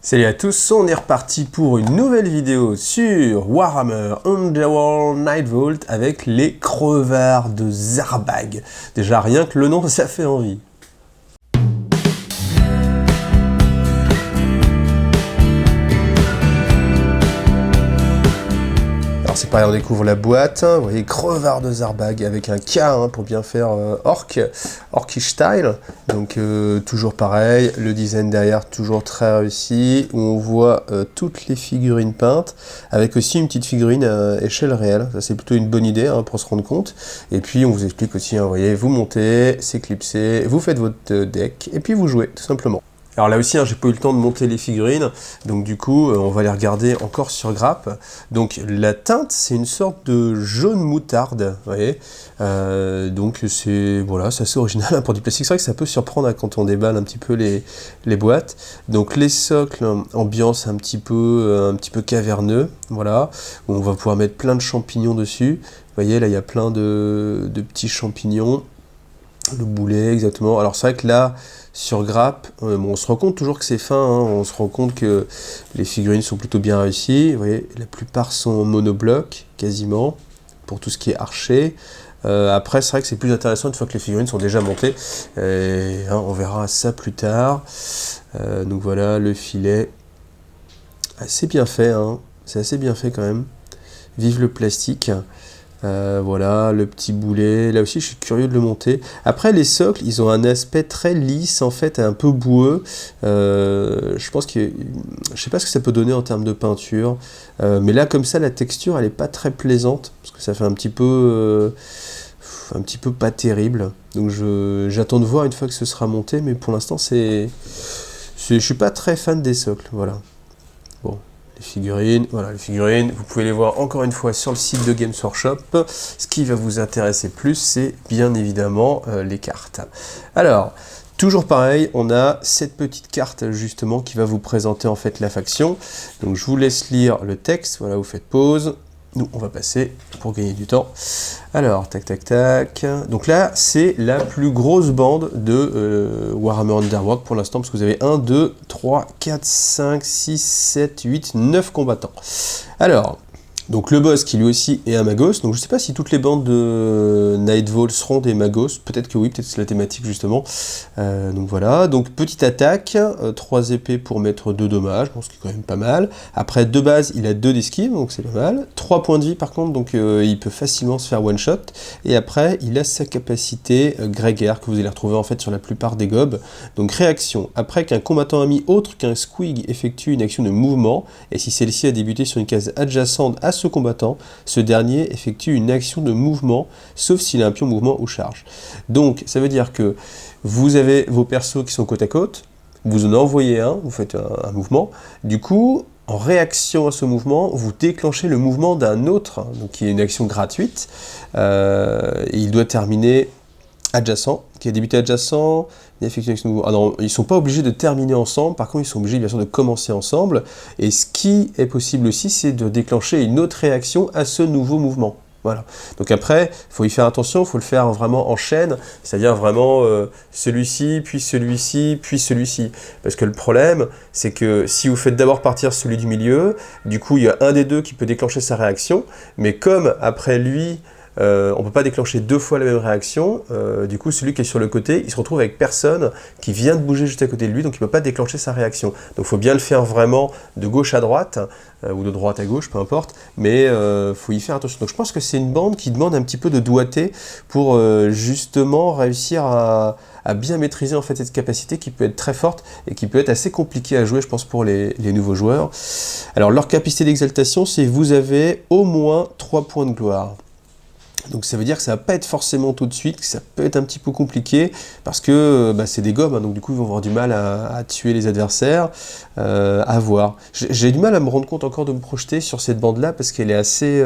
Salut à tous, on est reparti pour une nouvelle vidéo sur Warhammer Underworld Nightvault avec les crevards de Zarbag. Déjà rien que le nom, ça fait envie. Alors c'est pareil, on découvre la boîte, hein, vous voyez, crevards de Zarbag avec un K hein, pour bien faire orkish style. Donc toujours pareil, le design derrière toujours très réussi, où on voit toutes les figurines peintes, avec aussi une petite figurine à échelle réelle. Ça c'est plutôt une bonne idée hein, pour se rendre compte. Et puis on vous explique aussi, hein, vous voyez, vous montez, c'est clipsé, vous faites votre deck, et puis vous jouez tout simplement. Alors là aussi, hein, j'ai pas eu le temps de monter les figurines, donc du coup, on va les regarder encore sur grappe. Donc la teinte, c'est une sorte de jaune moutarde, vous voyez. Donc c'est voilà, c'est assez original hein, pour du plastique. C'est vrai que ça peut surprendre hein, quand on déballe un petit peu les boîtes. Donc les socles, ambiance un petit peu caverneux, voilà. On va pouvoir mettre plein de champignons dessus. Vous voyez, là, il y a plein de petits champignons. Le boulet, exactement. Alors c'est vrai que là, sur grappe, bon, on se rend compte toujours que c'est fin, hein, on se rend compte que les figurines sont plutôt bien réussies. Vous voyez, la plupart sont en monobloc, quasiment, pour tout ce qui est archer. Après, c'est vrai que c'est plus intéressant une fois que les figurines sont déjà montées. Hein, on verra ça plus tard. Donc voilà, le filet. Assez bien fait, hein. C'est assez bien fait quand même. Vive le plastique. Voilà, le petit boulet, là aussi je suis curieux de le monter. Après les socles, ils ont un aspect très lisse en fait, un peu boueux. Je pense que, je sais pas ce que ça peut donner en termes de peinture, mais là comme ça la texture elle est pas très plaisante, parce que ça fait un petit peu pas terrible. Donc j'attends de voir une fois que ce sera monté, mais pour l'instant je suis pas très fan des socles, voilà. Bon. Les figurines, voilà les figurines, vous pouvez les voir encore une fois sur le site de Games Workshop. Ce qui va vous intéresser plus, c'est bien évidemment les cartes. Alors, toujours pareil, on a cette petite carte justement qui va vous présenter en fait la faction. Donc je vous laisse lire le texte, voilà, vous faites pause. Nous, on va passer pour gagner du temps. Alors, tac, tac, tac. Donc là, c'est la plus grosse bande de Warhammer Underworld pour l'instant, parce que vous avez 1, 2, 3, 4, 5, 6, 7, 8, 9 combattants. Alors, donc le boss qui lui aussi est un Magos. Donc je ne sais pas si toutes les bandes de Nightvault seront des Magos. Peut-être que oui, peut-être que c'est la thématique justement. Donc voilà, donc petite attaque, 3 épées pour mettre 2 dommages, bon, ce qui est quand même pas mal. Après de base, il a 2 d'esquive, donc c'est pas mal. 3 points de vie par contre, donc il peut facilement se faire one shot. Et après, il a sa capacité grégaire que vous allez retrouver en fait sur la plupart des gobs. Donc réaction, après qu'un combattant ami autre qu'un squig effectue une action de mouvement, et si celle-ci a débuté sur une case adjacente à ce combattant, ce dernier effectue une action de mouvement, sauf s'il a un pion mouvement ou charge. Donc ça veut dire que vous avez vos persos qui sont côte à côte, vous en envoyez un, vous faites un mouvement, du coup, en réaction à ce mouvement, vous déclenchez le mouvement d'un autre, donc qui est une action gratuite, et il doit terminer adjacent, qui a débuté adjacent, ah non, ils ne sont pas obligés de terminer ensemble, par contre ils sont obligés bien sûr de commencer ensemble, et ce qui est possible aussi, c'est de déclencher une autre réaction à ce nouveau mouvement. Voilà. Donc après, il faut y faire attention, il faut le faire vraiment en chaîne, c'est-à-dire vraiment celui-ci, puis celui-ci, puis celui-ci. Parce que le problème, c'est que si vous faites d'abord partir celui du milieu, du coup il y a un des deux qui peut déclencher sa réaction, mais comme après lui, on ne peut pas déclencher 2 fois la même réaction, du coup celui qui est sur le côté, il se retrouve avec personne qui vient de bouger juste à côté de lui, donc il ne peut pas déclencher sa réaction. Donc il faut bien le faire vraiment de gauche à droite, ou de droite à gauche, peu importe, mais il faut y faire attention. Donc je pense que c'est une bande qui demande un petit peu de doigté pour justement réussir à bien maîtriser en fait cette capacité qui peut être très forte et qui peut être assez compliquée à jouer, je pense, pour les nouveaux joueurs. Alors leur capacité d'exaltation, c'est vous avez au moins 3 points de gloire. Donc ça veut dire que ça va pas être forcément tout de suite, que ça peut être un petit peu compliqué, parce que c'est des gobs, hein, donc du coup ils vont avoir du mal à tuer les adversaires, à voir. J'ai du mal à me rendre compte encore de me projeter sur cette bande-là, parce qu'elle est assez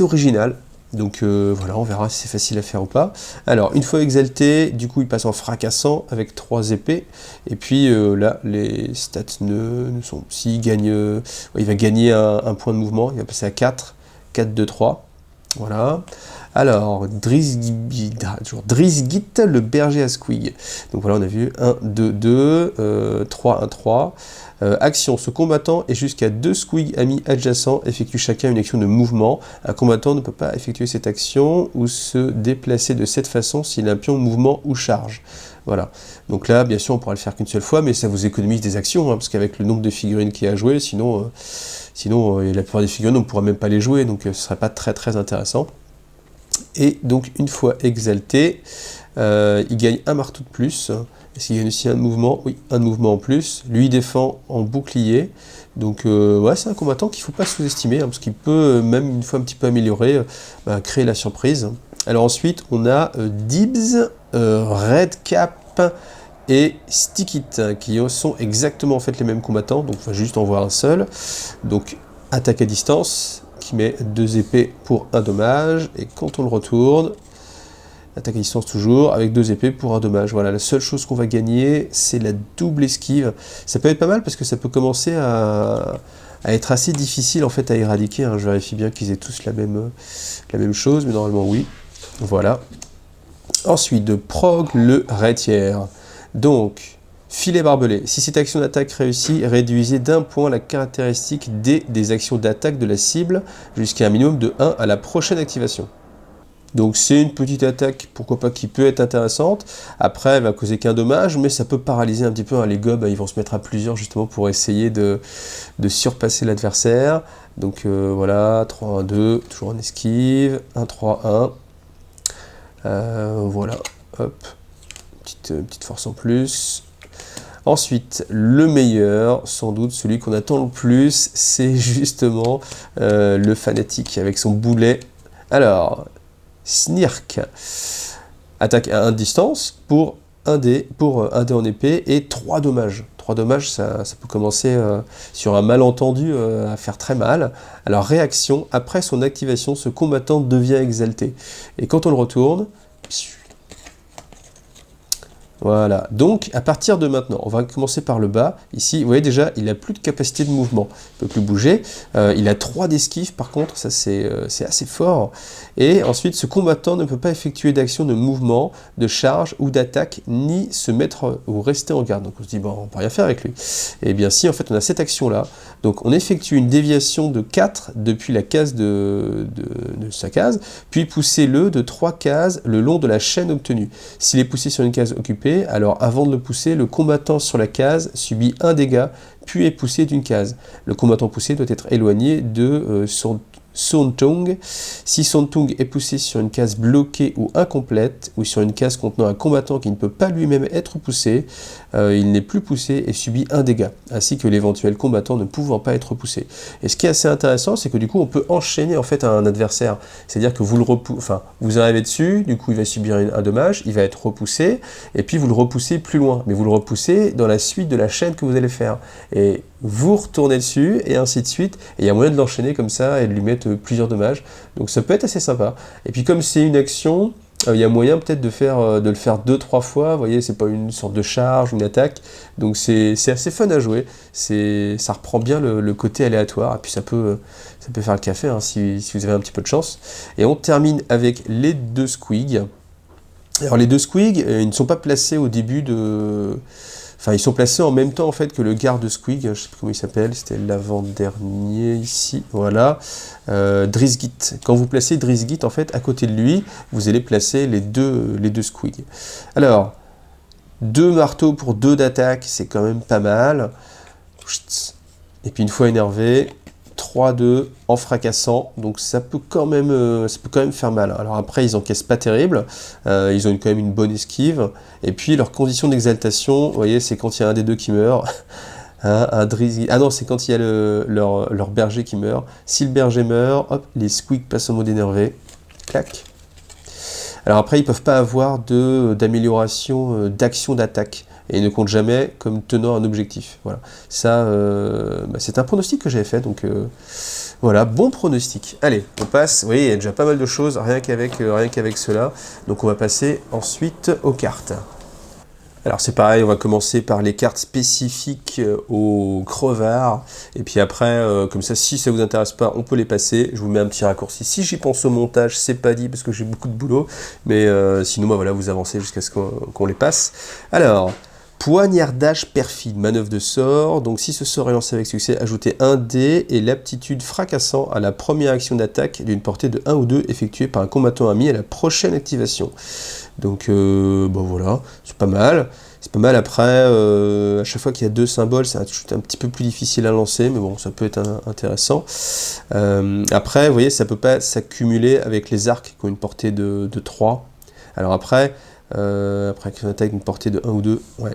originale. Donc voilà, on verra si c'est facile à faire ou pas. Alors, une fois exalté, du coup il passe en fracassant avec 3 épées, et puis là, les stats ne sont... S'il gagne, il va gagner un point de mouvement, il va passer à 4, 4, 2, 3. Voilà. Alors, Drizgit, le berger à Squig. Donc voilà, on a vu 1, 2, 2, 3, 1, 3. Action, ce combattant est jusqu'à 2 Squig amis adjacents, effectue chacun une action de mouvement. Un combattant ne peut pas effectuer cette action ou se déplacer de cette façon s'il a un pion mouvement ou charge. Voilà. Donc là, bien sûr, on pourra le faire qu'une seule fois, mais ça vous économise des actions, hein, parce qu'avec le nombre de figurines qu'il y a à jouer, sinon la plupart des figurines, on ne pourra même pas les jouer, donc ce ne serait pas très très intéressant. Et donc, une fois exalté, il gagne un marteau de plus. Est-ce qu'il gagne aussi un mouvement? Oui, un mouvement en plus. Lui, il défend en bouclier. Donc, ouais, c'est un combattant qu'il ne faut pas sous-estimer, hein, parce qu'il peut, même une fois un petit peu amélioré, créer la surprise. Alors ensuite, on a Dibs, Redcap et Stickit, qui sont exactement en fait les mêmes combattants. Donc, il faut juste en voir un seul. Donc, attaque à distance, qui met 2 épées pour 1 dommage. Et quand on le retourne, attaque à distance toujours, avec 2 épées pour 1 dommage. Voilà, la seule chose qu'on va gagner, c'est la double esquive. Ça peut être pas mal parce que ça peut commencer à être assez difficile en fait à éradiquer. Hein. Je vérifie bien qu'ils aient tous la même chose, mais normalement oui. Voilà. Ensuite, de prog le Rétière. Donc, filet barbelé. Si cette action d'attaque réussit, réduisez d'1 point la caractéristique D des actions d'attaque de la cible jusqu'à un minimum de 1 à la prochaine activation. Donc c'est une petite attaque, pourquoi pas, qui peut être intéressante. Après, elle va causer qu'un dommage, mais ça peut paralyser un petit peu. Hein. Les gobs, ils vont se mettre à plusieurs justement pour essayer de surpasser l'adversaire. Donc voilà, 3, 1, 2, toujours en esquive, 1, 3, 1. Voilà, hop, petite force en plus. Ensuite, le meilleur, sans doute celui qu'on attend le plus, c'est justement le fanatique avec son boulet. Alors, Snirk, attaque à 1 de distance pour 1 dé en épée et 3 dommages. 3 dommages, ça peut commencer sur un malentendu à faire très mal. Alors, réaction, après son activation, ce combattant devient exalté. Et quand on le retourne, voilà, donc à partir de maintenant, on va commencer par le bas. Ici, vous voyez déjà, il n'a plus de capacité de mouvement, il ne peut plus bouger. Il a 3 d'esquive, par contre, ça c'est assez fort. Et ensuite, ce combattant ne peut pas effectuer d'action de mouvement, de charge ou d'attaque, ni se mettre ou rester en garde. Donc on se dit, bon, on ne peut rien faire avec lui. Et bien si, en fait, on a cette action-là. Donc on effectue une déviation de 4 depuis la case de sa case, puis poussez-le de 3 cases le long de la chaîne obtenue. S'il est poussé sur une case occupée, alors avant de le pousser, le combattant sur la case subit un dégât, puis est poussé d'une case. Le combattant poussé doit être éloigné de son tongue. Si son tongue est poussé sur une case bloquée ou incomplète, ou sur une case contenant un combattant qui ne peut pas lui-même être poussé, il n'est plus poussé et subit un dégât, ainsi que l'éventuel combattant ne pouvant pas être poussé. Et ce qui est assez intéressant, c'est que du coup, on peut enchaîner en fait un adversaire. C'est-à-dire que vous arrivez dessus, du coup, il va subir un dommage, il va être repoussé, et puis vous le repoussez plus loin. Mais vous le repoussez dans la suite de la chaîne que vous allez faire. Et vous retournez dessus, et ainsi de suite. Et il y a moyen de l'enchaîner comme ça, et de lui mettre plusieurs dommages. Donc ça peut être assez sympa. Et puis comme c'est une action, il y a moyen peut-être de le faire 2-3 fois, vous voyez, c'est pas une sorte de charge, une attaque, donc c'est assez fun à jouer, ça reprend bien le côté aléatoire, et puis ça peut faire le café hein, si vous avez un petit peu de chance. Et on termine avec les 2 squigs. Alors les 2 squigs, ils ne sont pas placés au début de... Enfin, ils sont placés en même temps en fait que le garde squig, je ne sais plus comment il s'appelle, c'était l'avant-dernier ici, voilà, Drizgit. Quand vous placez Drizgit en fait à côté de lui, vous allez placer les deux squigs. Alors, 2 marteaux pour 2 d'attaque, c'est quand même pas mal. Et puis une fois énervé, 3-2 en fracassant, donc ça peut quand même faire mal. Alors après, ils encaissent pas terrible, ils ont quand même une bonne esquive, et puis leur condition d'exaltation, vous voyez, c'est quand il y a un des deux qui meurt, hein, ah non, c'est quand il y a leur berger qui meurt. Si le berger meurt, hop, les squigs passent en mode énervé, clac. Alors après, ils peuvent pas avoir d'amélioration d'action d'attaque. Et ils ne comptent jamais comme tenant un objectif. Voilà. Ça, c'est un pronostic que j'avais fait, donc voilà, bon pronostic. Allez, on passe, vous voyez, il y a déjà pas mal de choses, rien qu'avec cela. Donc on va passer ensuite aux cartes. Alors c'est pareil, on va commencer par les cartes spécifiques aux crevards, et puis après, comme ça, si ça vous intéresse pas, on peut les passer. Je vous mets un petit raccourci. Si j'y pense au montage, c'est pas dit parce que j'ai beaucoup de boulot, mais sinon, bah, voilà, vous avancez jusqu'à ce qu'on les passe. Alors, poignardage perfide, manœuvre de sort. Donc si ce sort est lancé avec succès, ajoutez un dé et l'aptitude fracassant à la première action d'attaque d'une portée de 1 ou 2 effectuée par un combattant ami à la prochaine activation. Donc bon voilà, c'est pas mal. C'est pas mal après, à chaque fois qu'il y a 2 symboles, c'est un petit peu plus difficile à lancer, mais bon, ça peut être intéressant. Après, vous voyez, ça peut pas s'accumuler avec les arcs qui ont une portée de 3. Alors après une attaque d'une portée de 1 ou 2, ouais.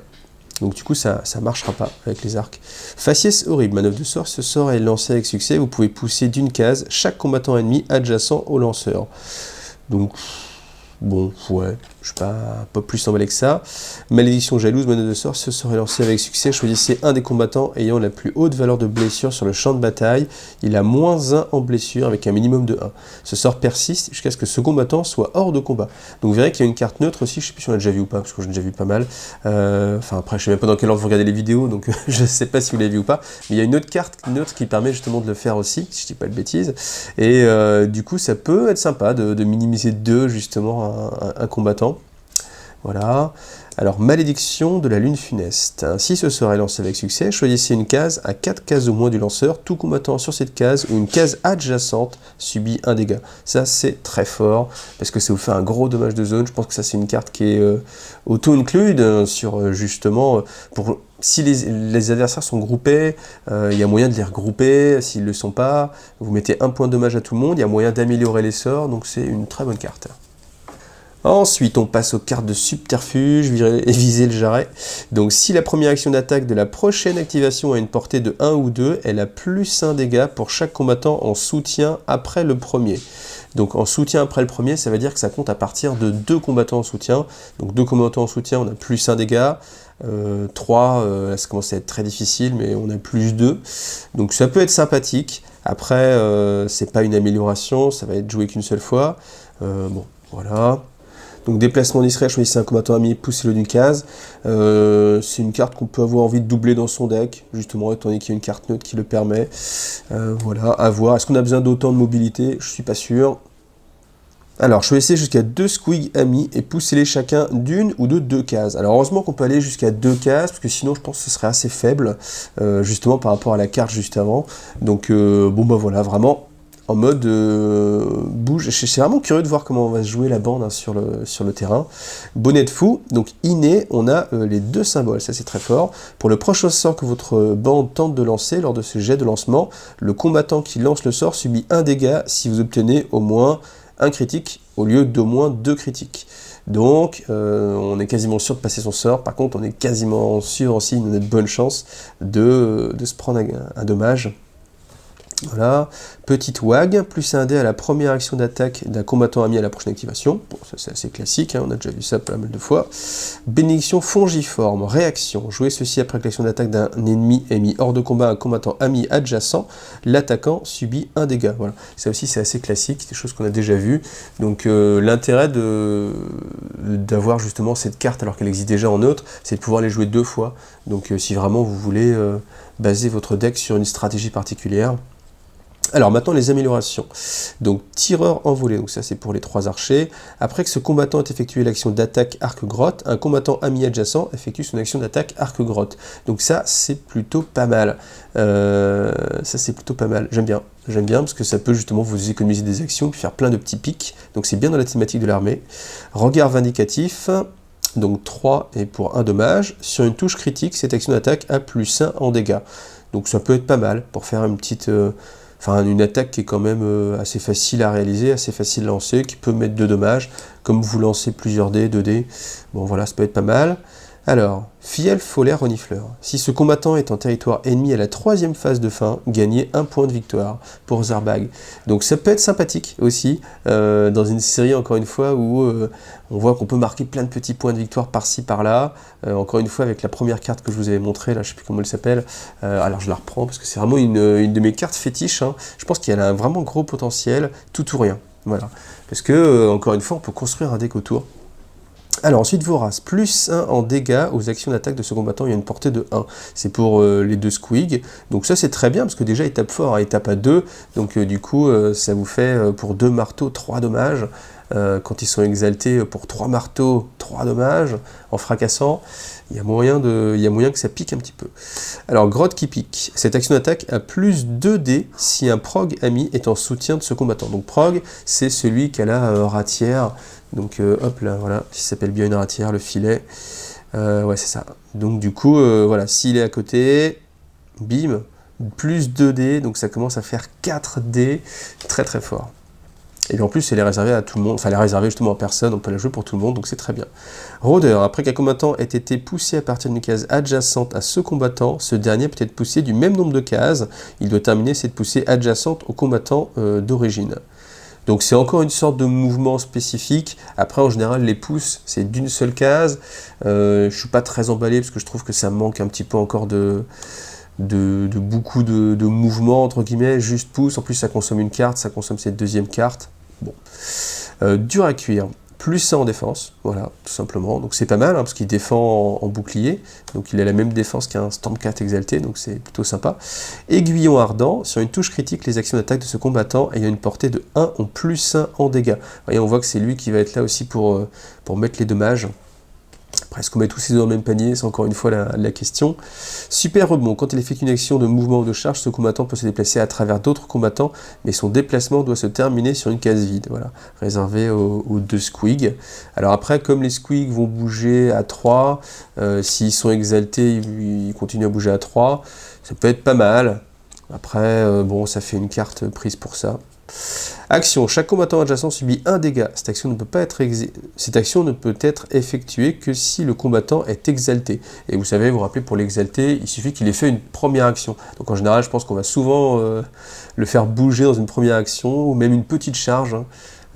Donc du coup, ça marchera pas avec les arcs. Faciès horrible, manœuvre de sort. Ce sort est lancé avec succès. Vous pouvez pousser d'une case chaque combattant ennemi adjacent au lanceur. Donc, bon, ouais, je suis pas plus emballé que ça. Malédiction jalouse, manœuvre de sort. Ce sort est lancé avec succès. Choisissez un des combattants ayant la plus haute valeur de blessure sur le champ de bataille. Il a -1 en blessure avec un minimum de 1. Ce sort persiste jusqu'à ce que ce combattant soit hors de combat. Donc vous verrez qu'il y a une carte neutre aussi. Je sais plus si on l'a déjà vu ou pas, parce que j'en ai déjà vu pas mal. Enfin après, je sais même pas dans quel ordre vous regardez les vidéos, donc je sais pas si vous l'avez vu ou pas. Mais il y a une autre carte neutre qui permet justement de le faire aussi, si je dis pas de bêtises. Et du coup, ça peut être sympa de minimiser 2 justement un combattant. Voilà. Alors, malédiction de la lune funeste. Si ce sort est lancé avec succès, choisissez une case à 4 cases au moins du lanceur. Tout combattant sur cette case ou une case adjacente subit un dégât. Ça, c'est très fort, parce que ça vous fait un gros dommage de zone. Je pense que ça, c'est une carte qui est auto-include sur justement... pour si les adversaires sont groupés, il y a moyen de les regrouper. S'ils ne le sont pas, vous mettez un point de dommage à tout le monde. Il y a moyen d'améliorer les sorts, donc c'est une très bonne carte. Ensuite, on passe aux cartes de subterfuge, viser le jarret. Donc, si la première action d'attaque de la prochaine activation a une portée de 1 ou 2, elle a +1 dégâts pour chaque combattant en soutien après le premier. Donc, en soutien après le premier, ça veut dire que ça compte à partir de 2 combattants en soutien. Donc, 2 combattants en soutien, on a +1 dégâts. 3, là, ça commence à être très difficile, mais on a +2. Donc, ça peut être sympathique. Après, c'est pas une amélioration, ça va être joué qu'une seule fois. Bon, voilà. Donc déplacement discret, choisissez un combattant ami, poussez-le d'une case. C'est une carte qu'on peut avoir envie de doubler dans son deck, justement, étant donné qu'il y a une carte neutre qui le permet. Voilà, à voir. Est-ce qu'on a besoin d'autant de mobilité? Je suis pas sûr. Alors, choisissez jusqu'à 2 squigs amis et poussez-les chacun d'une ou de 2 cases. Alors, heureusement qu'on peut aller jusqu'à 2 cases, parce que sinon, je pense que ce serait assez faible, justement, par rapport à la carte juste avant. Donc, bon, bah voilà, vraiment... en mode bouge. Je suis vraiment curieux de voir comment on va se jouer la bande hein, sur le terrain. Bonnet de fou, donc inné, on a les 2 symboles, ça c'est très fort. Pour le prochain sort que votre bande tente de lancer, lors de ce jet de lancement, le combattant qui lance le sort subit 1 dégât si vous obtenez au moins 1 critique au lieu d'au moins 2 critiques. Donc, on est quasiment sûr de passer son sort. Par contre, on est quasiment sûr aussi, on a de bonnes chances de se prendre un dommage. Voilà, petite WAG, +1 dé à la première action d'attaque d'un combattant ami à la prochaine activation. Bon, ça c'est assez classique, hein, on a déjà vu ça pas mal de fois. Bénédiction fongiforme, réaction. Jouez ceci après que l'action d'attaque d'un ennemi est mis hors de combat à un combattant ami adjacent. L'attaquant subit 1 dégât. Voilà, ça aussi c'est assez classique, des choses qu'on a déjà vues. Donc l'intérêt d'avoir justement cette carte alors qu'elle existe déjà en neutre, c'est de pouvoir les jouer 2 fois. Donc si vraiment vous voulez baser votre deck sur une stratégie particulière. Alors maintenant les améliorations. Donc tireur envolé, donc ça c'est pour les 3 archers. Après que ce combattant ait effectué l'action d'attaque arc-grotte, un combattant ami adjacent effectue son action d'attaque arc-grotte. Donc ça c'est plutôt pas mal. J'aime bien parce que ça peut justement vous économiser des actions puis faire plein de petits pics. Donc c'est bien dans la thématique de l'armée. Regard vindicatif. Donc 3 et pour 1 dommage. Sur une touche critique, cette action d'attaque a +1 en dégâts. Donc ça peut être pas mal pour faire une petite... une attaque qui est quand même assez facile à réaliser, assez facile à lancer, qui peut mettre 2 dommages, comme vous lancez plusieurs dés, 2 dés. Bon voilà, ça peut être pas mal. Alors, Fiel Folaire Renifleur. Si ce combattant est en territoire ennemi à la 3e phase de fin, gagnez 1 point de victoire pour Zarbag. Donc ça peut être sympathique aussi, dans une série encore une fois où on voit qu'on peut marquer plein de petits points de victoire par-ci par-là. Encore une fois avec la première carte que je vous avais montrée, là je sais plus comment elle s'appelle. Alors je la reprends parce que c'est vraiment une de mes cartes fétiches. Hein. Je pense qu'elle a un vraiment gros potentiel, tout ou rien. Voilà. Parce que, encore une fois, on peut construire un deck autour. Alors ensuite, Vorace, plus 1 en dégâts aux actions d'attaque de ce combattant, il y a une portée de 1. C'est pour les 2 squigs. Donc ça c'est très bien, parce que déjà il tape fort, hein, il tape à 2. Donc du coup, ça vous fait pour 2 marteaux, 3 dommages. Quand ils sont exaltés pour 3 marteaux, 3 dommages, en fracassant, il y a moyen que ça pique un petit peu. Alors, grotte qui pique. Cette action d'attaque a plus 2 dés si un prog ami est en soutien de ce combattant. Donc prog, c'est celui qui a la ratière. Donc hop là, voilà, il s'appelle bien une ratière, le filet. Ouais, c'est ça. Donc du coup, voilà, s'il est à côté, bim, plus 2 dés, donc ça commence à faire 4 dés, très très fort. Et puis en plus, elle est réservée à tout le monde, enfin elle est réservée justement à personne, on peut la jouer pour tout le monde, donc c'est très bien. Rôdeur, après qu'un combattant ait été poussé à partir d'une case adjacente à ce combattant, ce dernier peut être poussé du même nombre de cases, il doit terminer cette poussée adjacente au combattant d'origine. Donc c'est encore une sorte de mouvement spécifique. Après, en général, les pousses, c'est d'une seule case. Je suis pas très emballé parce que je trouve que ça manque un petit peu encore de beaucoup de mouvements, entre guillemets, juste pouce. En plus, ça consomme une carte, ça consomme cette deuxième carte. Bon. Dur à cuire. Plus 100 en défense, voilà, tout simplement. Donc c'est pas mal, hein, parce qu'il défend en bouclier. Donc il a la même défense qu'un Stormcat exalté, donc c'est plutôt sympa. Aiguillon ardent, sur une touche critique, les actions d'attaque de ce combattant ayant une portée de 1 ont plus 1 en dégâts. Vous voyez, on voit que c'est lui qui va être là aussi pour mettre les dommages. Après, est-ce qu'on met tous ces deux dans le même panier? C'est encore une fois la question. Super rebond. Quand il effectue une action de mouvement ou de charge, ce combattant peut se déplacer à travers d'autres combattants, mais son déplacement doit se terminer sur une case vide. Voilà, réservé aux 2 squigs. Alors après, comme les squigs vont bouger à 3, s'ils sont exaltés, ils continuent à bouger à 3. Ça peut être pas mal. Après, bon, ça fait une carte prise pour ça. Action. Chaque combattant adjacent subit 1 dégât. Cette action ne peut être effectuée que si le combattant est exalté. Et vous savez, vous vous rappelez, pour l'exalter, il suffit qu'il ait fait une première action. Donc en général, je pense qu'on va souvent le faire bouger dans une première action, ou même une petite charge.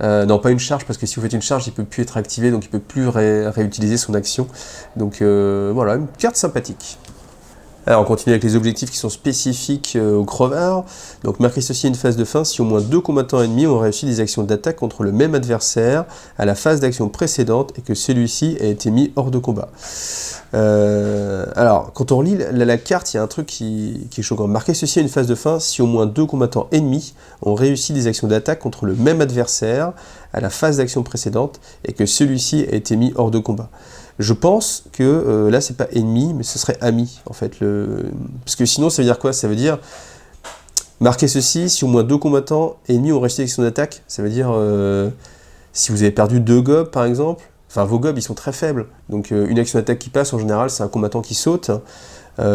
Hein. Non, pas une charge, parce que si vous faites une charge, il ne peut plus être activé, donc il ne peut plus réutiliser son action. Donc voilà, une carte sympathique. Alors on continue avec les objectifs qui sont spécifiques au crevard. Donc marquez ceci à une phase de fin si au moins 2 combattants ennemis ont réussi des actions d'attaque contre le même adversaire à la phase d'action précédente et que celui-ci a été mis hors de combat. Alors quand on relit la carte, il y a un truc qui est choquant. Marquez ceci à une phase de fin si au moins 2 combattants ennemis ont réussi des actions d'attaque contre le même adversaire à la phase d'action précédente et que celui-ci a été mis hors de combat. Je pense que là, c'est pas ennemi, mais ce serait ami, en fait. Parce que sinon, ça veut dire quoi? Ça veut dire, marquez ceci, si au moins 2 combattants ennemis ont réussi l'action d'attaque, ça veut dire, si vous avez perdu 2 gobs, par exemple, enfin, vos gobs, ils sont très faibles. Donc, une action d'attaque qui passe, en général, c'est un combattant qui saute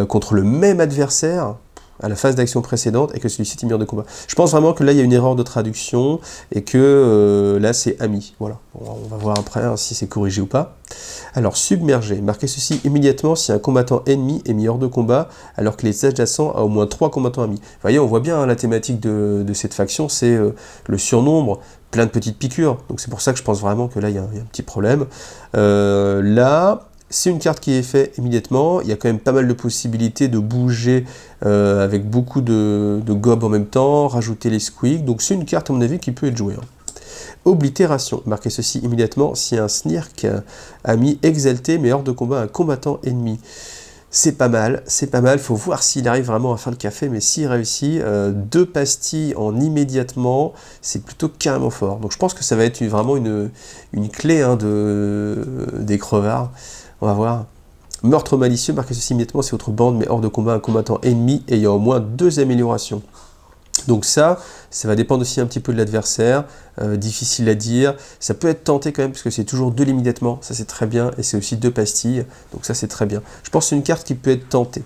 contre le même adversaire à la phase d'action précédente et que celui-ci est mis hors de combat. Je pense vraiment que là, il y a une erreur de traduction et que là, c'est ami. Voilà. Bon, on va voir après hein, si c'est corrigé ou pas. Alors, submerger. Marquez ceci immédiatement si un combattant ennemi est mis hors de combat alors que les adjacents a au moins 3 combattants amis. Vous voyez, on voit bien hein, la thématique de cette faction, c'est le surnombre, plein de petites piqûres. Donc c'est pour ça que je pense vraiment que là, il y a un petit problème. Là... C'est une carte qui est faite immédiatement, il y a quand même pas mal de possibilités de bouger avec beaucoup de gobs en même temps, rajouter les squigs, donc c'est une carte à mon avis qui peut être jouée. Hein. Oblitération, marquez ceci immédiatement si un Snirk a mis exalté mais hors de combat un combattant ennemi. C'est pas mal, il faut voir s'il arrive vraiment à faire le café, mais s'il réussit, 2 pastilles en immédiatement, c'est plutôt carrément fort. Donc je pense que ça va être vraiment une clé hein, des crevards. On va voir. Meurtre malicieux, marquez ceci immédiatement si votre bande met hors de combat un combattant ennemi ayant au moins 2 améliorations. Donc ça va dépendre aussi un petit peu de l'adversaire, difficile à dire. Ça peut être tenté quand même, parce que c'est toujours 2 immédiatement, ça c'est très bien, et c'est aussi 2 pastilles, donc ça c'est très bien. Je pense que c'est une carte qui peut être tentée.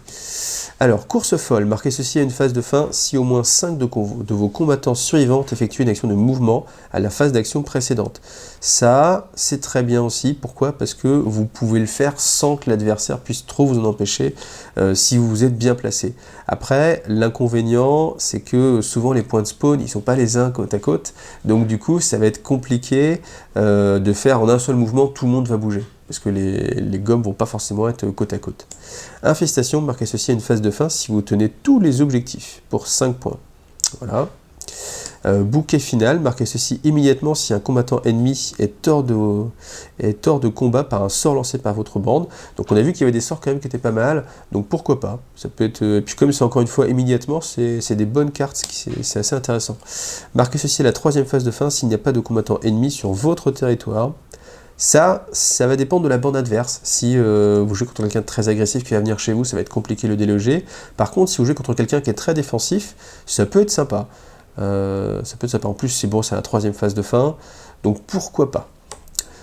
Alors, course folle, marquez ceci à une phase de fin si au moins 5 de vos combattants survivants effectuent une action de mouvement à la phase d'action précédente. Ça, c'est très bien aussi. Pourquoi? Parce que vous pouvez le faire sans que l'adversaire puisse trop vous en empêcher si vous êtes bien placé. Après, l'inconvénient, c'est que souvent les points de spawn, ils ne sont pas les uns côte à côte. Donc du coup, ça va être compliqué de faire en un seul mouvement, tout le monde va bouger. Parce que les gobs vont pas forcément être côte à côte. Infestation, marquez ceci à une phase de fin si vous tenez tous les objectifs pour 5 points. Voilà. Bouquet final, marquez ceci immédiatement si un combattant ennemi est hors de combat par un sort lancé par votre bande. Donc on a vu qu'il y avait des sorts quand même qui étaient pas mal, donc pourquoi pas. Ça peut être, et puis comme c'est encore une fois immédiatement, c'est des bonnes cartes, c'est assez intéressant. Marquez ceci à la 3e phase de fin s'il n'y a pas de combattant ennemi sur votre territoire. Ça va dépendre de la bande adverse. Si vous jouez contre quelqu'un de très agressif qui va venir chez vous, ça va être compliqué de le déloger. Par contre, si vous jouez contre quelqu'un qui est très défensif, ça peut être sympa. En plus, c'est bon, c'est la 3e phase de fin, donc pourquoi pas.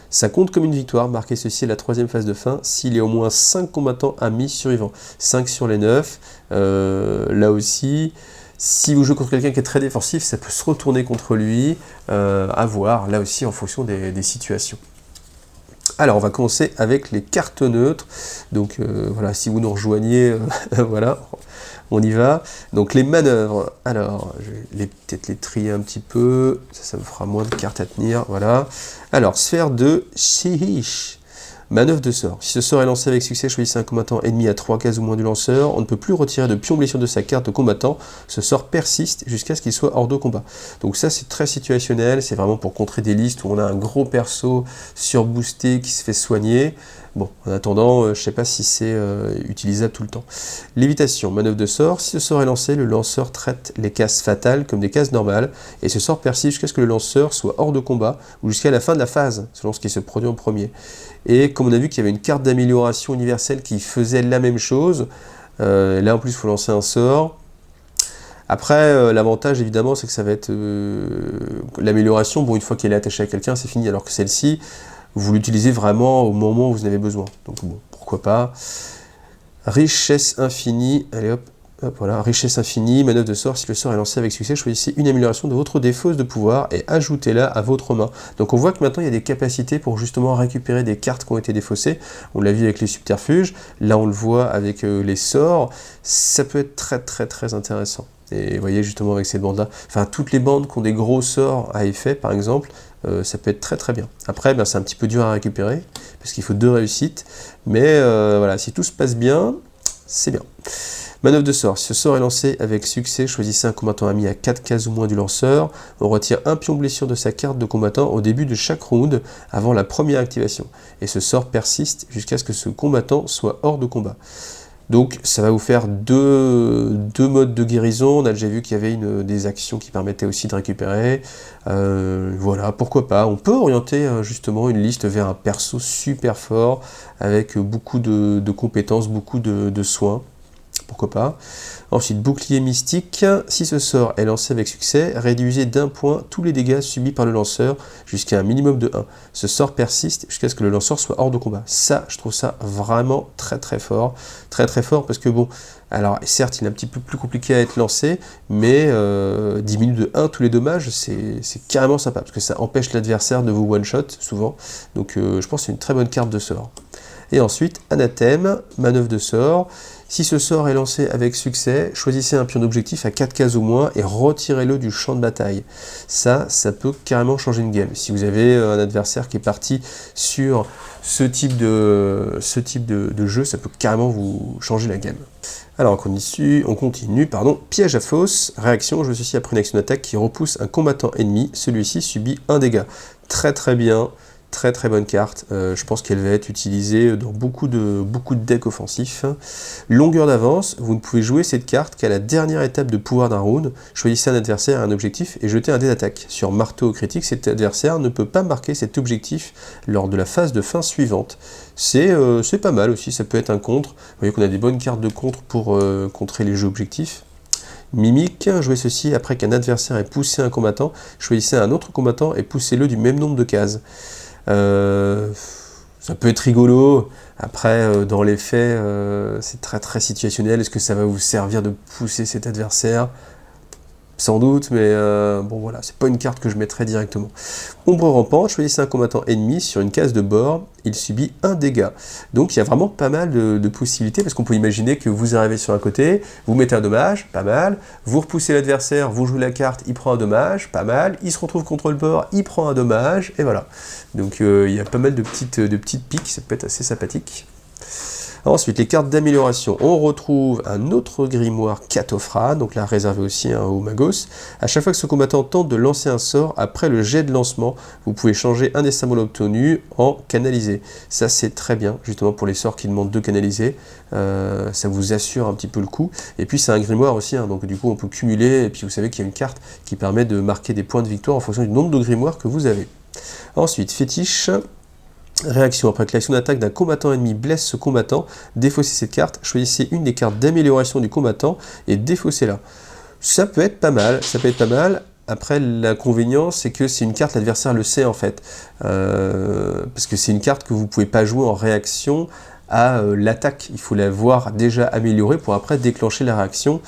Ça compte comme une victoire, marquez ceci à la 3e phase de fin, s'il y a au moins 5 combattants amis survivants. 5 sur les 9, là aussi, si vous jouez contre quelqu'un qui est très défensif, ça peut se retourner contre lui, à voir, là aussi en fonction des situations. Alors, on va commencer avec les cartes neutres. Donc, voilà, si vous nous rejoignez, voilà, on y va. Donc, les manœuvres. Alors, je vais peut-être les trier un petit peu. Ça me fera moins de cartes à tenir. Voilà. Alors, sphère de Shihish. Manœuvre de sort. Si ce sort est lancé avec succès, choisissez un combattant ennemi à 3 cases ou moins du lanceur. On ne peut plus retirer de pion blessure de sa carte de combattant. Ce sort persiste jusqu'à ce qu'il soit hors de combat. Donc ça, c'est très situationnel. C'est vraiment pour contrer des listes où on a un gros perso surboosté qui se fait soigner. Bon, en attendant, je ne sais pas si c'est utilisable tout le temps. Lévitation, manœuvre de sort. Si ce sort est lancé, le lanceur traite les cases fatales comme des cases normales, et ce sort persiste jusqu'à ce que le lanceur soit hors de combat, ou jusqu'à la fin de la phase, selon ce qui se produit en premier. Et comme on a vu qu'il y avait une carte d'amélioration universelle qui faisait la même chose, là en plus il faut lancer un sort. Après, l'avantage évidemment, c'est que ça va être l'amélioration. Bon, une fois qu'elle est attachée à quelqu'un, c'est fini, alors que celle-ci, vous l'utilisez vraiment au moment où vous en avez besoin. Donc bon, pourquoi pas. Richesse infinie, allez hop, voilà, richesse infinie, manœuvre de sort, si le sort est lancé avec succès, choisissez une amélioration de votre défausse de pouvoir et ajoutez-la à votre main. Donc on voit que maintenant il y a des capacités pour justement récupérer des cartes qui ont été défaussées. On l'a vu avec les subterfuges, là on le voit avec les sorts, ça peut être très intéressant. Et vous voyez justement avec ces bandes-là, enfin toutes les bandes qui ont des gros sorts à effet par exemple, ça peut être très bien. Après, ben, c'est un petit peu dur à récupérer, parce qu'il faut 2 réussites, mais voilà, si tout se passe bien, c'est bien. Manœuvre de sort. Si ce sort est lancé avec succès, choisissez un combattant ami à 4 cases ou moins du lanceur. On retire un pion blessure de sa carte de combattant au début de chaque round, avant la première activation. Et ce sort persiste jusqu'à ce que ce combattant soit hors de combat. Donc ça va vous faire deux modes de guérison. On a déjà vu qu'il y avait des actions qui permettaient aussi de récupérer. Voilà, pourquoi pas. On peut orienter justement une liste vers un perso super fort, avec beaucoup de compétences, beaucoup de soins. Pourquoi pas. Ensuite, bouclier mystique. Si ce sort est lancé avec succès, réduisez d'1 point tous les dégâts subis par le lanceur jusqu'à un minimum de 1. Ce sort persiste jusqu'à ce que le lanceur soit hors de combat. Ça, je trouve ça vraiment très fort. Très fort parce que bon, alors certes, il est un petit peu plus compliqué à être lancé, mais diminue de 1 tous les dommages, c'est carrément sympa parce que ça empêche l'adversaire de vous one-shot souvent. Donc je pense que c'est une très bonne carte de sort. Et ensuite, anathème, manœuvre de sort. Si ce sort est lancé avec succès, choisissez un pion d'objectif à 4 cases ou moins et retirez-le du champ de bataille. Ça peut carrément changer une game. Si vous avez un adversaire qui est parti sur ce type de jeu, ça peut carrément vous changer la game. Alors on continue, piège à fausse, réaction, je ceci après une action d'attaque qui repousse un combattant ennemi, celui-ci subit un dégât. Très bien. Très bonne carte, je pense qu'elle va être utilisée dans beaucoup de decks offensifs. Longueur d'avance, vous ne pouvez jouer cette carte qu'à la dernière étape de pouvoir d'un round. Choisissez un adversaire et un objectif et jetez un dé d'attaque. Sur marteau critique, cet adversaire ne peut pas marquer cet objectif lors de la phase de fin suivante. C'est pas mal aussi, ça peut être un contre. Vous voyez qu'on a des bonnes cartes de contre pour contrer les jeux objectifs. Mimique, jouez ceci après qu'un adversaire ait poussé un combattant, choisissez un autre combattant et poussez-le du même nombre de cases. Ça peut être rigolo, après dans les faits c'est très situationnel. Est-ce que ça va vous servir de pousser cet adversaire? Sans doute, mais bon voilà, c'est pas une carte que je mettrais directement. Ombre rampante, choisissez un combattant ennemi sur une case de bord, il subit un dégât. Donc il y a vraiment pas mal de possibilités, parce qu'on peut imaginer que vous arrivez sur un côté, vous mettez un dommage, pas mal, vous repoussez l'adversaire, vous jouez la carte, il prend un dommage, pas mal, il se retrouve contre le bord, il prend un dommage, et voilà. Donc il y a pas mal de petites piques, ça peut être assez sympathique. Ensuite, les cartes d'amélioration. On retrouve un autre grimoire Katofra, donc là réservé aussi aux magos. À chaque fois que ce combattant tente de lancer un sort, après le jet de lancement, vous pouvez changer un des symboles obtenus en canalisé. Ça c'est très bien, justement pour les sorts qui demandent de canaliser. Ça vous assure un petit peu le coup. Et puis c'est un grimoire aussi, hein, donc du coup on peut cumuler, et puis vous savez qu'il y a une carte qui permet de marquer des points de victoire en fonction du nombre de grimoires que vous avez. Ensuite, fétiche. Réaction, après que l'action d'attaque d'un combattant ennemi blesse ce combattant, défaussez cette carte, choisissez une des cartes d'amélioration du combattant et défaussez-la. Ça peut être pas mal, ça peut être pas mal. Après, l'inconvénient, c'est que c'est une carte, l'adversaire le sait en fait. Parce que c'est une carte que vous ne pouvez pas jouer en réaction à l'attaque. Il faut la voir déjà améliorée pour après déclencher la réaction.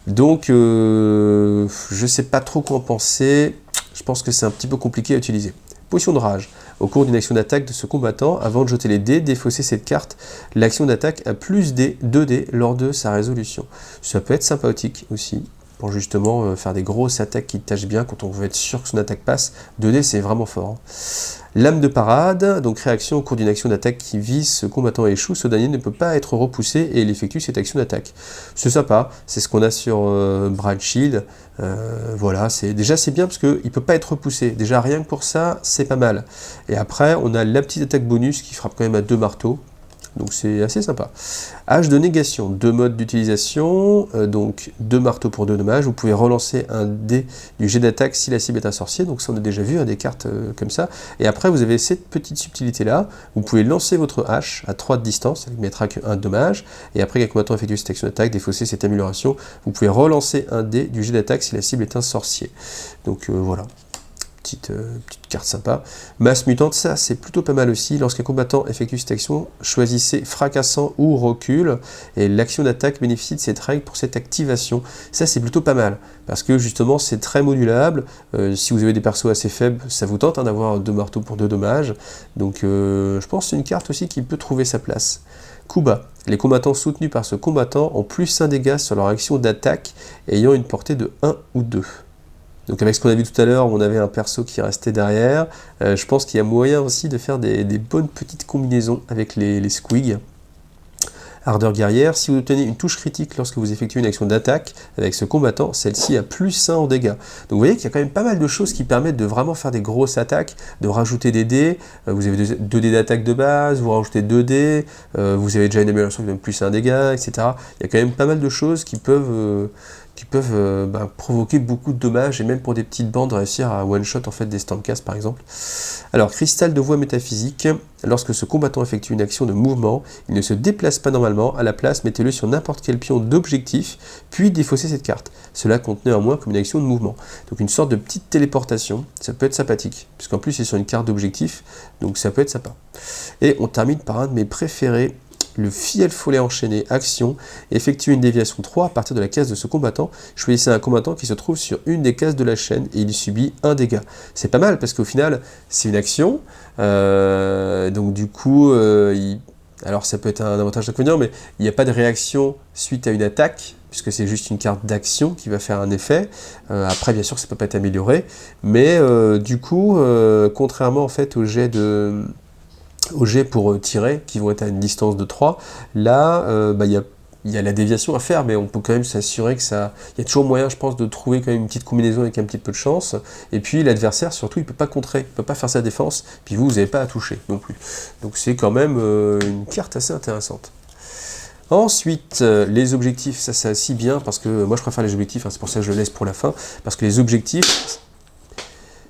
Donc, je ne sais pas trop quoi en penser. Je pense que c'est un petit peu compliqué à utiliser. Potion de rage. Au cours d'une action d'attaque de ce combattant, avant de jeter les dés, défaussez cette carte. L'action d'attaque a plus 2 dés lors de sa résolution. Ça peut être sympathique aussi, pour justement faire des grosses attaques qui tâchent bien quand on veut être sûr que son attaque passe. 2 dés, c'est vraiment fort. Hein. Lame de parade, donc réaction au cours d'une action d'attaque qui vise ce combattant et échoue, ce dernier ne peut pas être repoussé et il effectue cette action d'attaque. C'est sympa, c'est ce qu'on a sur Brad Shield. Voilà, déjà c'est bien parce qu'il ne peut pas être repoussé. Déjà rien que pour ça, c'est pas mal. Et après, on a la petite attaque bonus qui frappe quand même à 2 marteaux. Donc c'est assez sympa. Hache de négation, 2 modes d'utilisation, donc 2 marteaux pour 2 dommages. Vous pouvez relancer un dé du jet d'attaque si la cible est un sorcier, donc ça on a déjà vu, hein, des cartes comme ça. Et après vous avez cette petite subtilité là, vous pouvez lancer votre hache à 3 de distance, ça ne mettra que 1 dommage, et après qu'un combattant effectue cette action d'attaque, défausser cette amélioration, vous pouvez relancer un dé du jet d'attaque si la cible est un sorcier. Donc voilà. Petite carte sympa. Masse mutante, ça c'est plutôt pas mal aussi. Lorsqu'un combattant effectue cette action, choisissez fracassant ou recul. Et l'action d'attaque bénéficie de cette règle pour cette activation. Ça c'est plutôt pas mal. Parce que justement c'est très modulable. Si vous avez des persos assez faibles, ça vous tente hein, d'avoir 2 marteaux pour 2 dommages. Donc je pense que c'est une carte aussi qui peut trouver sa place. Coup bas. Les combattants soutenus par ce combattant ont plus 1 dégât sur leur action d'attaque ayant une portée de 1 ou 2. Donc avec ce qu'on a vu tout à l'heure, on avait un perso qui restait derrière. Je pense qu'il y a moyen aussi de faire des bonnes petites combinaisons avec les squigs. Ardeur guerrière, si vous obtenez une touche critique lorsque vous effectuez une action d'attaque avec ce combattant, celle-ci a plus 1 en dégâts. Donc vous voyez qu'il y a quand même pas mal de choses qui permettent de vraiment faire des grosses attaques, de rajouter des dés. Vous avez 2 dés d'attaque de base, vous rajoutez 2 dés, vous avez déjà une amélioration qui donne plus 1 dégât, etc. Il y a quand même pas mal de choses qui peuvent provoquer beaucoup de dommages et même pour des petites bandes réussir à one-shot en fait des Stormcast par exemple. Alors, cristal de voie métaphysique, lorsque ce combattant effectue une action de mouvement, il ne se déplace pas normalement, à la place mettez-le sur n'importe quel pion d'objectif, puis défaussez cette carte. Cela compte néanmoins comme une action de mouvement. Donc une sorte de petite téléportation, ça peut être sympathique, puisqu'en plus c'est sur une carte d'objectif, donc ça peut être sympa. Et on termine par un de mes préférés, le fiel follet enchaîné, action, effectue une déviation 3 à partir de la case de ce combattant. Choisissez un combattant qui se trouve sur une des cases de la chaîne et il subit 1 dégât. C'est pas mal parce qu'au final, c'est une action, donc du coup, alors ça peut être un avantage d'inconvénient, mais il n'y a pas de réaction suite à une attaque, puisque c'est juste une carte d'action qui va faire un effet. Après, bien sûr, ça peut pas être amélioré, mais du coup, contrairement en fait au jet pour tirer, qui vont être à une distance de 3, là, il y a la déviation à faire, mais on peut quand même s'assurer que ça... Il y a toujours moyen, je pense, de trouver quand même une petite combinaison avec un petit peu de chance. Et puis l'adversaire, surtout, il ne peut pas contrer, il ne peut pas faire sa défense, puis vous n'avez pas à toucher non plus. Donc c'est quand même une carte assez intéressante. Ensuite, les objectifs, ça c'est assez bien, parce que moi je préfère les objectifs, hein, c'est pour ça que je le laisse pour la fin, parce que les objectifs...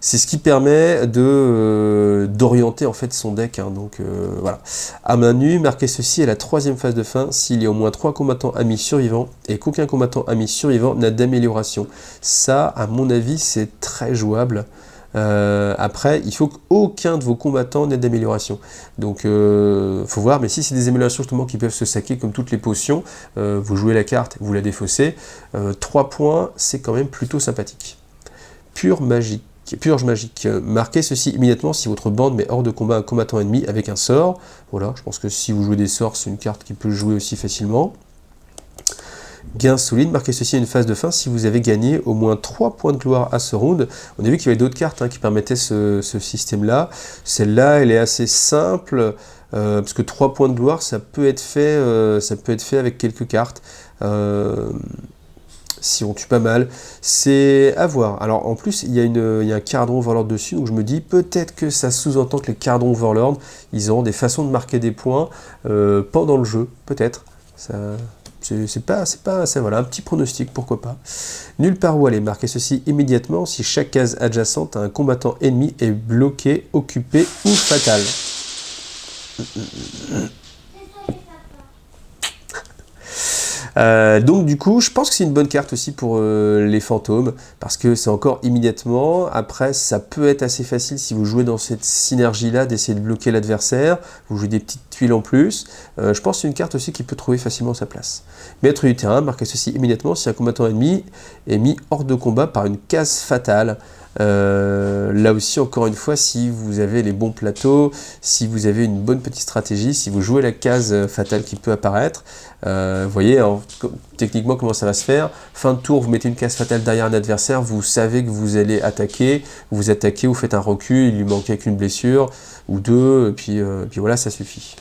c'est ce qui permet d'orienter en fait son deck, hein, donc voilà. À main nue, marquez ceci à la 3e phase de fin s'il y a au moins 3 combattants amis survivants et qu'aucun combattant ami survivant n'a d'amélioration. Ça, à mon avis, c'est très jouable. Après, il faut qu'aucun de vos combattants n'ait d'amélioration. Donc, faut voir, mais si c'est des améliorations justement qui peuvent se saquer comme toutes les potions, vous jouez la carte, vous la défaussez, 3 points, c'est quand même plutôt sympathique. Purge magique. Marquez ceci immédiatement si votre bande met hors de combat un combattant ennemi avec un sort. Voilà, je pense que si vous jouez des sorts, c'est une carte qui peut jouer aussi facilement. Gain solide, marquez ceci à une phase de fin si vous avez gagné au moins 3 points de gloire à ce round. On a vu qu'il y avait d'autres cartes qui permettaient ce système-là. Celle-là, elle est assez simple, parce que 3 points de gloire, ça peut être fait avec quelques cartes. Si on tue pas mal, c'est à voir. Alors en plus, il y a un Cardron Overlord dessus, donc je me dis peut-être que ça sous-entend que les Cardron Overlord, ils auront des façons de marquer des points pendant le jeu, peut-être. Voilà, un petit pronostic, pourquoi pas. Nulle part où aller, marquez ceci immédiatement si chaque case adjacente à un combattant ennemi est bloqué, occupé ou fatal. Donc du coup, je pense que c'est une bonne carte aussi pour les fantômes, parce que c'est encore immédiatement. Après, ça peut être assez facile si vous jouez dans cette synergie-là, d'essayer de bloquer l'adversaire. Vous jouez des petites tuiles en plus. Je pense que c'est une carte aussi qui peut trouver facilement sa place. Maître du terrain, marquez ceci immédiatement si un combattant ennemi est mis hors de combat par une case fatale. Là aussi, encore une fois, si vous avez les bons plateaux, si vous avez une bonne petite stratégie, si vous jouez la case fatale qui peut apparaître, vous voyez techniquement comment ça va se faire. Fin de tour, vous mettez une case fatale derrière un adversaire, vous savez que vous allez attaquer, vous attaquez, vous faites un recul, il lui manquait qu'une blessure ou deux, et puis voilà, ça suffit.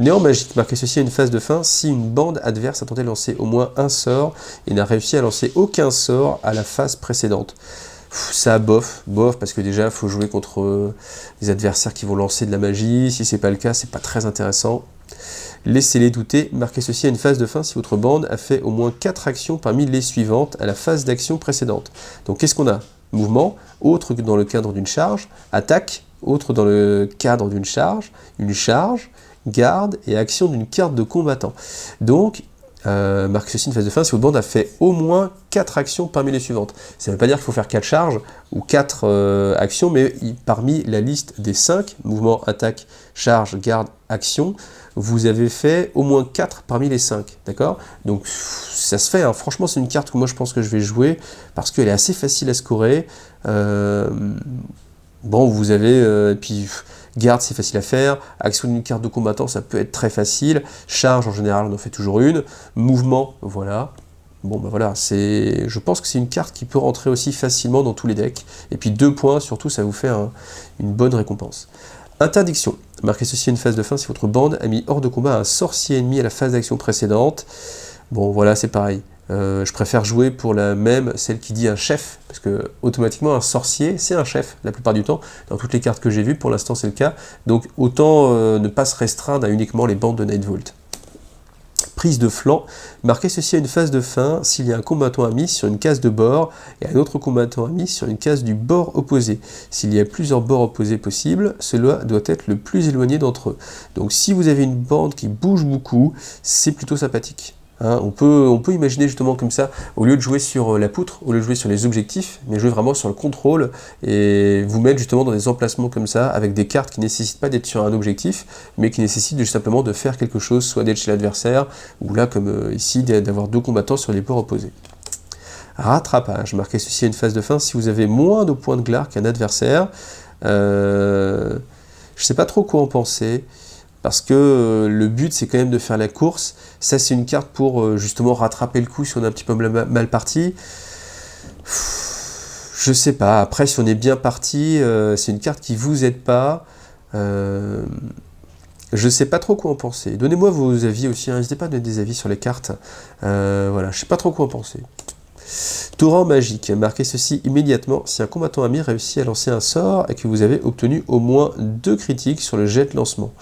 Néant magique, marquez ceci à une phase de fin si une bande adverse a tenté de lancer au moins un sort et n'a réussi à lancer aucun sort à la phase précédente. Ça, bof, parce que déjà, il faut jouer contre des adversaires qui vont lancer de la magie. Si c'est pas le cas, c'est pas très intéressant. Laissez-les douter. Marquez ceci à une phase de fin si votre bande a fait au moins 4 actions parmi les suivantes à la phase d'action précédente. Donc, qu'est-ce qu'on a? Mouvement, autre que dans le cadre d'une charge. Attaque, autre dans le cadre d'une charge. Une charge, garde et action d'une carte de combattant. Donc, marquez ceci une phase de fin si votre bande a fait au moins 4 actions parmi les suivantes. Ça ne veut pas dire qu'il faut faire 4 charges ou 4 actions, mais parmi la liste des 5, mouvement, attaque, charge, garde, action, vous avez fait au moins 4 parmi les 5, d'accord? Donc ça se fait, hein. Franchement c'est une carte que moi je pense que je vais jouer, parce qu'elle est assez facile à scorer. Bon, vous avez, puis garde c'est facile à faire, action d'une carte de combattant ça peut être très facile, charge en général on en fait toujours une, mouvement, voilà. Bon ben voilà, je pense que c'est une carte qui peut rentrer aussi facilement dans tous les decks, et puis 2 points surtout, ça vous fait une bonne récompense. Interdiction, marquez ceci à une phase de fin si votre bande a mis hors de combat un sorcier ennemi à la phase d'action précédente. Bon voilà, c'est pareil. Je préfère jouer pour la même, celle qui dit un chef, parce que automatiquement un sorcier c'est un chef la plupart du temps, dans toutes les cartes que j'ai vues, pour l'instant c'est le cas, donc autant ne pas se restreindre à uniquement les bandes de Nightvault. Prise de flanc, marquez ceci à une phase de fin s'il y a un combattant ami sur une case de bord et un autre combattant ami sur une case du bord opposé. S'il y a plusieurs bords opposés possibles, cela doit être le plus éloigné d'entre eux. Donc si vous avez une bande qui bouge beaucoup, c'est plutôt sympathique. Hein, on peut imaginer justement comme ça, au lieu de jouer sur la poutre, au lieu de jouer sur les objectifs, mais jouer vraiment sur le contrôle et vous mettre justement dans des emplacements comme ça, avec des cartes qui ne nécessitent pas d'être sur un objectif, mais qui nécessitent juste simplement de faire quelque chose, soit d'être chez l'adversaire, ou là comme ici, d'avoir 2 combattants sur les bords opposés. Rattrapage, marquez ceci à une phase de fin si vous avez moins de points de gloire qu'un adversaire. Je ne sais pas trop quoi en penser, parce que le but c'est quand même de faire la course. Ça c'est une carte pour justement rattraper le coup si on est un petit peu mal parti. Je sais pas, après si on est bien parti, c'est une carte qui vous aide pas. Je sais pas trop quoi en penser. Donnez-moi vos avis aussi, n'hésitez pas à donner des avis sur les cartes. Voilà, je sais pas trop quoi en penser. Torrent magique, marquez ceci immédiatement si un combattant ami réussit à lancer un sort et que vous avez obtenu au moins 2 critiques sur le jet de lancement.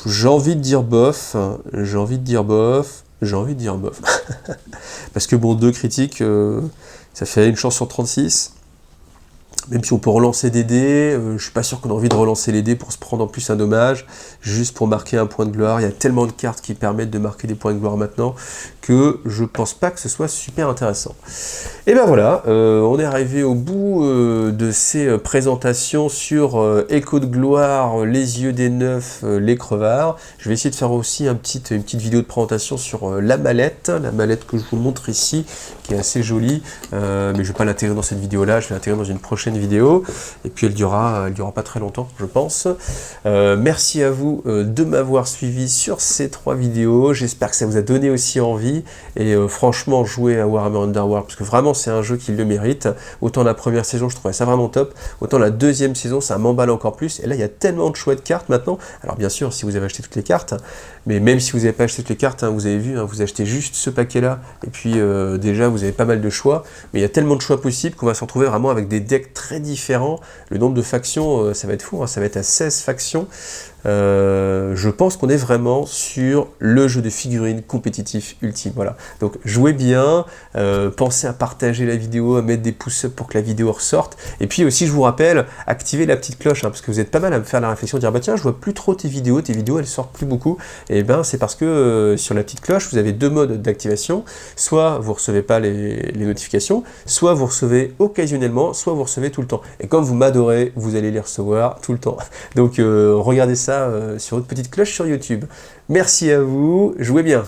J'ai envie de dire bof, parce que bon, 2 critiques, ça fait une chance sur 36. Même si on peut relancer des dés, je suis pas sûr qu'on a envie de relancer les dés pour se prendre en plus un dommage, juste pour marquer un point de gloire. Il y a tellement de cartes qui permettent de marquer des points de gloire maintenant, que je pense pas que ce soit super intéressant. Et ben voilà, on est arrivé au bout de ces présentations sur Écho de gloire, les yeux des neufs, les crevards. Je vais essayer de faire aussi une petite vidéo de présentation sur la mallette que je vous montre ici, qui est assez jolie, mais je vais pas l'intégrer dans cette vidéo là, je vais l'intégrer dans une prochaine prochaine vidéo, et puis elle durera pas très longtemps, je pense. Merci à vous de m'avoir suivi sur ces 3 vidéos, j'espère que ça vous a donné aussi envie, et franchement, jouez à Warhammer Underworld, parce que vraiment c'est un jeu qui le mérite. Autant la première saison, je trouvais ça vraiment top, autant la deuxième saison, ça m'emballe encore plus, et là il y a tellement de chouettes cartes maintenant. Alors bien sûr, si vous avez acheté toutes les cartes, mais même si vous n'avez pas acheté toutes les cartes, hein, vous avez vu, hein, vous achetez juste ce paquet-là, et puis déjà vous avez pas mal de choix, mais il y a tellement de choix possibles qu'on va se retrouver vraiment avec des decks très différents. Le nombre de factions, ça va être fou, hein, ça va être à 16 factions. Je pense qu'on est vraiment sur le jeu de figurines compétitif ultime, voilà. Donc jouez bien, pensez à partager la vidéo, à mettre des pouces up pour que la vidéo ressorte, et puis aussi je vous rappelle, activez la petite cloche, hein, parce que vous êtes pas mal à me faire la réflexion, de dire bah tiens je vois plus trop tes vidéos elles sortent plus beaucoup, et ben c'est parce que sur la petite cloche vous avez 2 modes d'activation, soit vous recevez pas les notifications, soit vous recevez occasionnellement, soit vous recevez tout le temps, et comme vous m'adorez, vous allez les recevoir tout le temps, donc regardez ça sur votre petite cloche sur YouTube. Merci à vous, jouez bien.